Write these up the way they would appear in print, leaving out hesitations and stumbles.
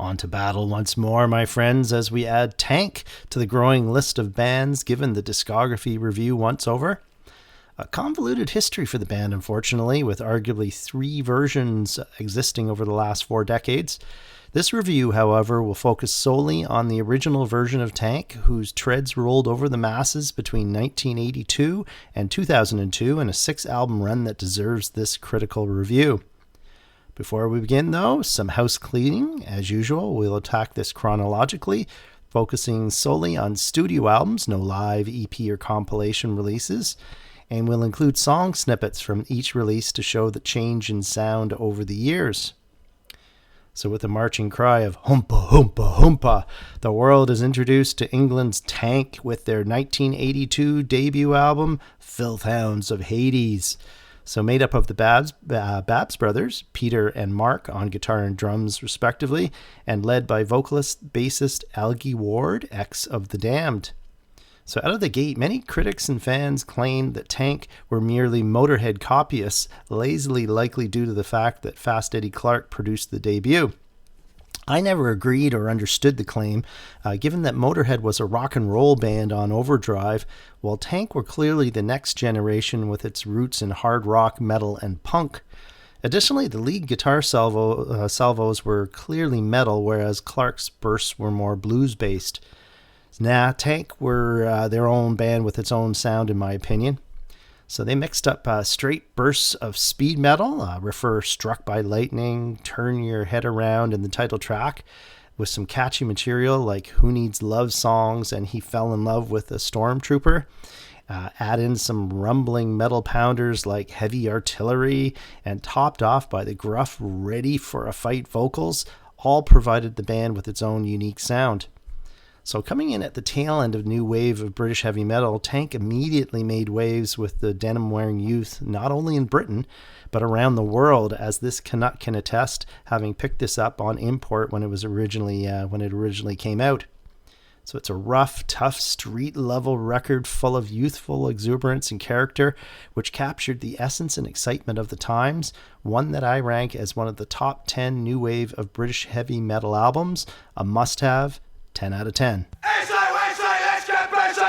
On to battle once more, my friends, as we add Tank to the growing list of bands given the discography review once over. A convoluted history for the band, unfortunately, with arguably 3 versions existing over the last 4 decades. This review, however, will focus solely on the original version of Tank, whose treads rolled over the masses between 1982 and 2002 in a 6-album run that deserves this critical review. Before we begin, though, some house cleaning. As usual, we'll attack this chronologically, focusing solely on studio albums, no live, EP, or compilation releases, and we'll include song snippets from each release to show the change in sound over the years. So with a marching cry of "Humpa, humpa, humpa," the world is introduced to England's Tank with their 1982 debut album, Filth Hounds of Hades. So made up of the Babs brothers, Peter and Mark on guitar and drums respectively, and led by vocalist, bassist Algie Ward, ex of The Damned. So out of the gate, many critics and fans claimed that Tank were merely Motorhead copyists, lazily likely due to the fact that Fast Eddie Clarke produced the debut. I never agreed or understood the claim, given that Motorhead was a rock and roll band on overdrive, while Tank were clearly the next generation with its roots in hard rock, metal, and punk. Additionally, the lead guitar salvos were clearly metal, whereas Clarke's bursts were more blues-based. Tank were their own band with its own sound, in my opinion. So they mixed up straight bursts of speed metal, refer Struck by Lightning, Turn Your Head Around in the title track, with some catchy material like Who Needs Love Songs and He Fell in Love with a Stormtrooper. Add in some rumbling metal pounders like Heavy Artillery, and topped off by the gruff Ready for a Fight vocals, all provided the band with its own unique sound. So coming in at the tail end of new wave of British heavy metal, Tank immediately made waves with the denim-wearing youth, not only in Britain, but around the world, as this Canuck can attest, having picked this up on import when it originally came out. So it's a rough, tough, street-level record full of youthful exuberance and character, which captured the essence and excitement of the times, one that I rank as one of the top 10 new wave of British heavy metal albums, a must-have, 10 out of 10. Let's get busy!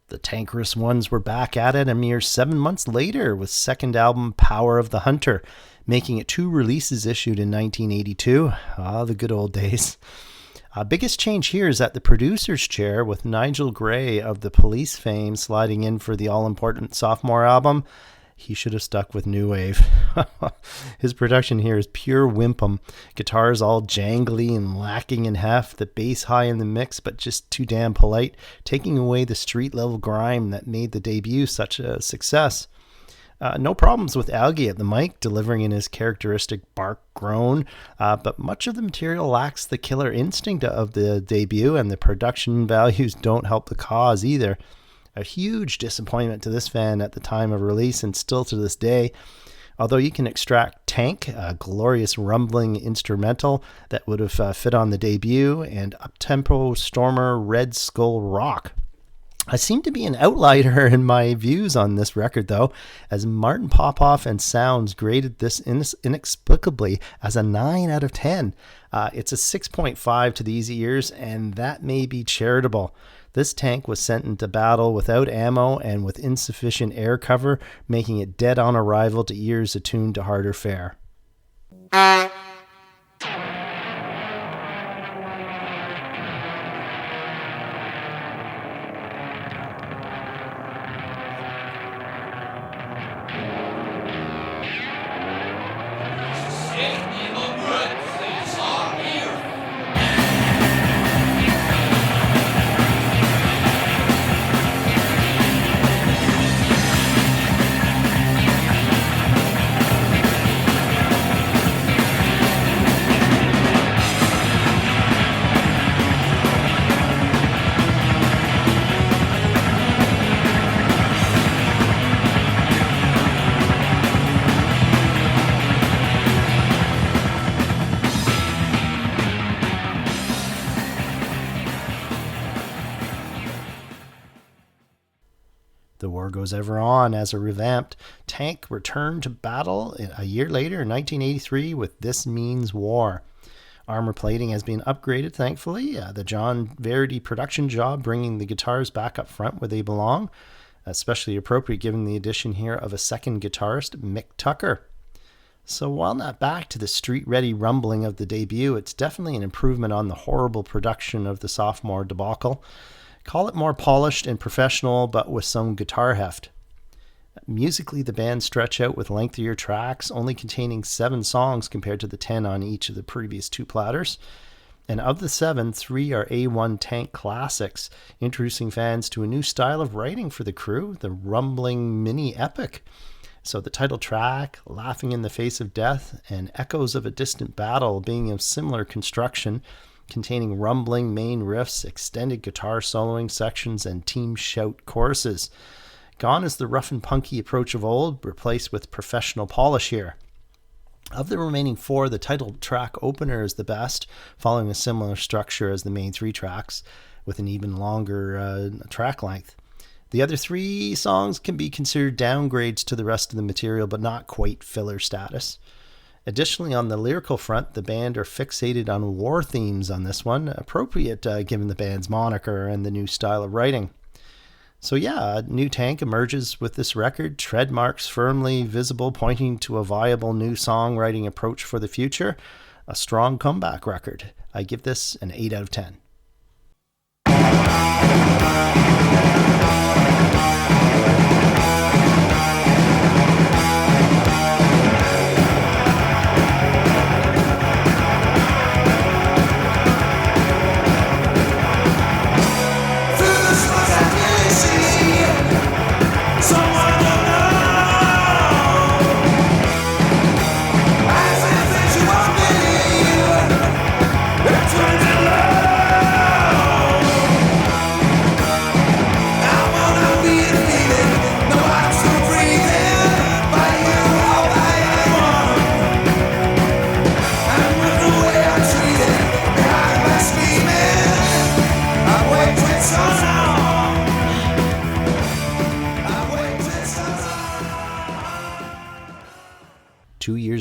The Tankerous Ones were back at it a mere 7 months later with second album Power of the Hunter, making it 2 releases issued in 1982. The good old days. Biggest change here is at the producer's chair, with Nigel Gray of the Police fame sliding in for the all-important sophomore album. He should have stuck with new wave. His production here is pure wimpum. Guitars all jangly and lacking in heft, the bass high in the mix but just too damn polite, taking away the street-level grime that made the debut such a success. No problems with Algie at the mic, delivering in his characteristic bark groan, but much of the material lacks the killer instinct of the debut, and the production values don't help the cause either. A huge disappointment to this fan at the time of release, and still to this day, although you can extract Tank, a glorious rumbling instrumental that would have fit on the debut, and up-tempo Stormer Red Skull rock. I seem to be an outlier in my views on this record, though, as Martin Popoff and Sounds graded this inexplicably as a 9 out of 10. It's a 6.5 to the easy ears, and that may be charitable. This tank was sent into battle without ammo and with insufficient air cover, making it dead on arrival to ears attuned to harder fare. goes ever on as a revamped Tank returned to battle a year later in 1983 with This Means War. Armor plating has been upgraded, thankfully. The John Verity production job bringing the guitars back up front where they belong. Especially appropriate given the addition here of a second guitarist, Mick Tucker. So while not back to the street-ready rumbling of the debut, it's definitely an improvement on the horrible production of the sophomore debacle. Call it more polished and professional, but with some guitar heft. Musically, the band stretch out with lengthier tracks, only containing 7 songs compared to the 10 on each of the previous 2 platters. And of the 7, 3 are A1 Tank classics, introducing fans to a new style of writing for the crew, the rumbling mini epic. So the title track, Laughing in the Face of Death, and Echoes of a Distant Battle being of similar construction, containing rumbling main riffs, extended guitar soloing sections, and team shout choruses. Gone is the rough and punky approach of old, replaced with professional polish here. Of the remaining 4, the title track opener is the best, following a similar structure as the main 3 tracks, with an even longer track length. The other 3 songs can be considered downgrades to the rest of the material, but not quite filler status. Additionally, on the lyrical front, the band are fixated on war themes on this one, appropriate given the band's moniker and the new style of writing. So yeah, New Tank emerges with this record, tread marks firmly visible, pointing to a viable new songwriting approach for the future. A strong comeback record. I give this an 8 out of 10.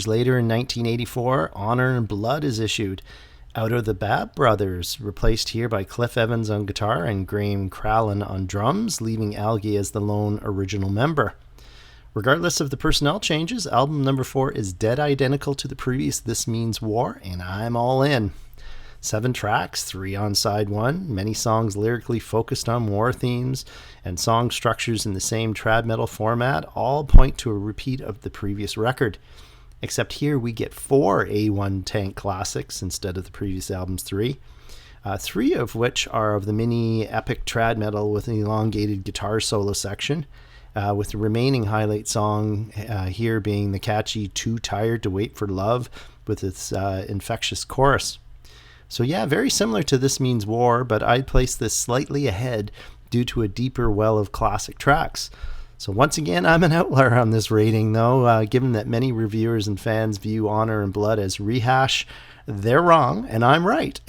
Later in 1984, Honor and Blood is issued. Out of the Bab Brothers, replaced here by Cliff Evans on guitar and Graham Crallan on drums, leaving Algie as the lone original member. Regardless of the personnel changes, album number 4 is dead identical to the previous This Means War, and I'm all in. 7 tracks, 3 on side 1, many songs lyrically focused on war themes, and song structures in the same trad metal format all point to a repeat of the previous record. Except here we get 4 A1 Tank classics instead of the previous album's 3. 3 of which are of the mini epic trad metal with an elongated guitar solo section, with the remaining highlight song here being the catchy Too Tired to Wait for Love with its infectious chorus. So yeah, very similar to This Means War, but I'd place this slightly ahead due to a deeper well of classic tracks. So once again, I'm an outlier on this rating, though, given that many reviewers and fans view Honor and Blood as rehash. They're wrong, and I'm right.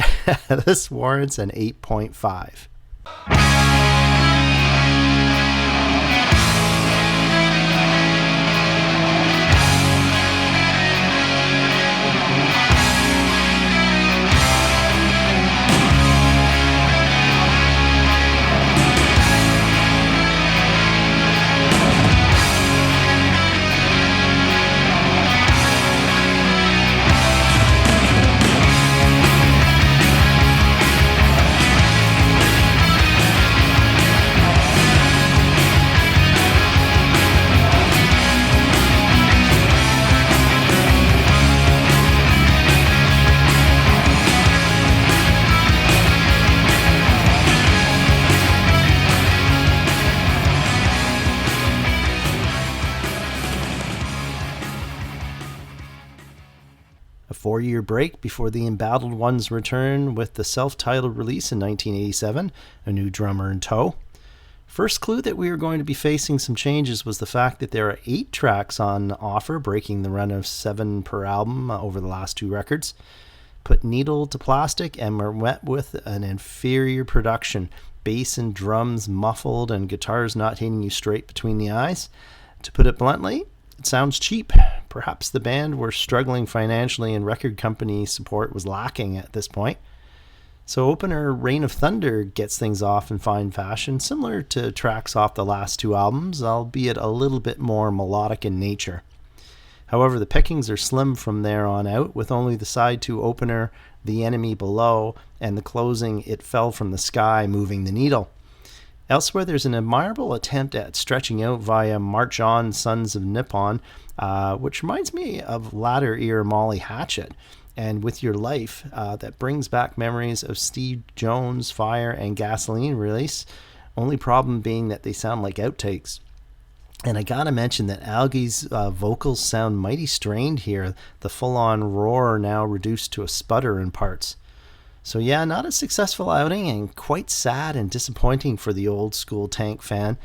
This warrants an 8.5. A 4-year break before the Embattled Ones return with the self-titled release in 1987, a new drummer in tow. First clue that we were going to be facing some changes was the fact that there are 8 tracks on offer, breaking the run of 7 per album over the last 2 records. put needle to plastic and were met with an inferior production. Bass and drums muffled and guitars not hitting you straight between the eyes. To put it bluntly, it sounds cheap. Perhaps the band were struggling financially and record company support was lacking at this point. So opener Reign of Thunder gets things off in fine fashion, similar to tracks off the last two albums, albeit a little bit more melodic in nature. However, the pickings are slim from there on out, with only the side two opener, The Enemy Below, and the closing It Fell from the Sky moving the needle. Elsewhere, there's an admirable attempt at stretching out via March On, Sons of Nippon, which reminds me of latter ear Molly Hatchet, and With Your Life, that brings back memories of Steve Jones' Fire and Gasoline release, only problem being that they sound like outtakes. And I gotta mention that Algie's vocals sound mighty strained here, the full-on roar now reduced to a sputter in parts. So yeah, not a successful outing and quite sad and disappointing for the old school Tank fan.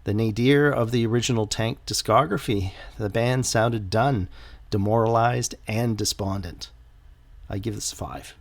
The nadir of the original Tank discography. The band sounded done, demoralized, and despondent. I give this a 5.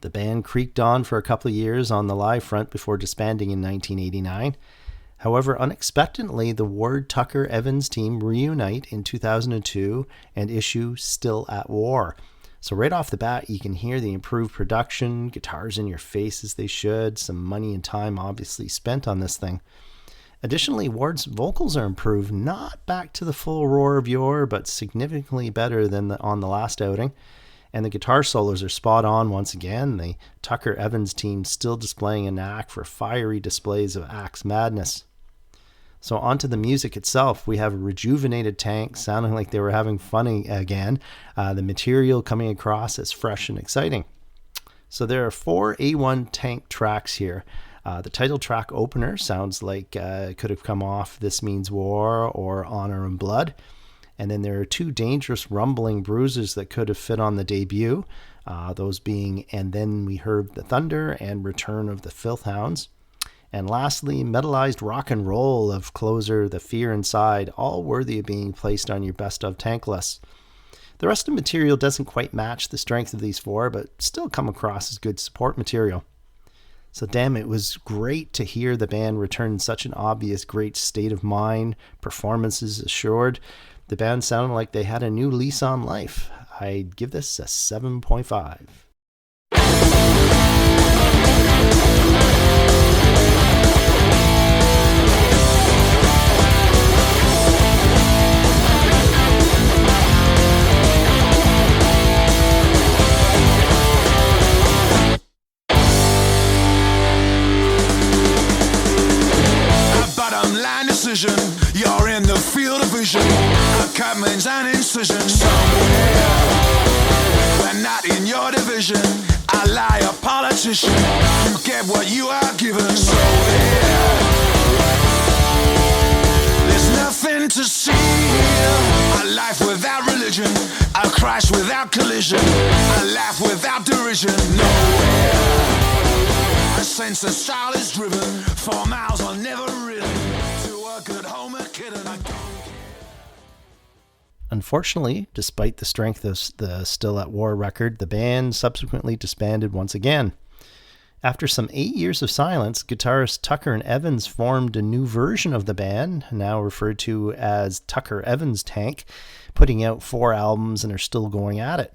The band creaked on for a couple of years on the live front before disbanding in 1989. However, unexpectedly, the Ward Tucker Evans team reunite in 2002 and issue Still at War. So right off the bat, you can hear the improved production, guitars in your face as they should, some money and time obviously spent on this thing. Additionally, Ward's vocals are improved, not back to the full roar of yore, but significantly better than on the last outing. And the guitar solos are spot on once again. The Tucker Evans team still displaying a knack for fiery displays of axe madness. So onto the music itself, we have a rejuvenated Tank sounding like they were having fun again. The material coming across as fresh and exciting. So there are 4 A1 Tank tracks here. The title track opener sounds like it could have come off This Means War or Honor and Blood. And then there are 2 dangerous rumbling bruises that could have fit on the debut, those being And Then We Heard the Thunder and Return of the Filth Hounds. And lastly, metalized rock and roll of closer The Fear Inside, all worthy of being placed on your best of Tank lists. The rest of the material doesn't quite match the strength of these 4, but still come across as good support material. So damn, it was great to hear the band return in such an obvious great state of mind, performances assured. The band sounded like they had a new lease on life. I'd give this a 7.5. You're in the field of vision. A cut means an incision somewhere, but not in your division. I lie, a politician. You get what you are given. So there's nothing to see here. A life without religion, a crash without collision, a laugh without derision. Nowhere. A sense of style is driven. 4 miles are never ridden. Unfortunately, despite the strength of the Still at War record, the band subsequently disbanded once again. After some 8 years of silence, guitarist Tucker and Evans formed a new version of the band, now referred to as Tucker Evans Tank, putting out 4 albums and are still going at it.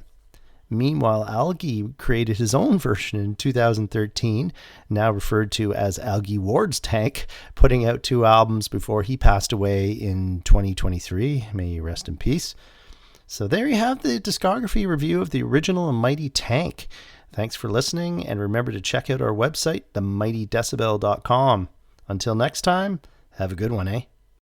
Meanwhile, Algie created his own version in 2013, now referred to as Algie Ward's Tank, putting out 2 albums before he passed away in 2023. May he rest in peace. So there you have the discography review of the original Mighty Tank. Thanks for listening, and remember to check out our website, themightydecibel.com. Until next time, have a good one, eh?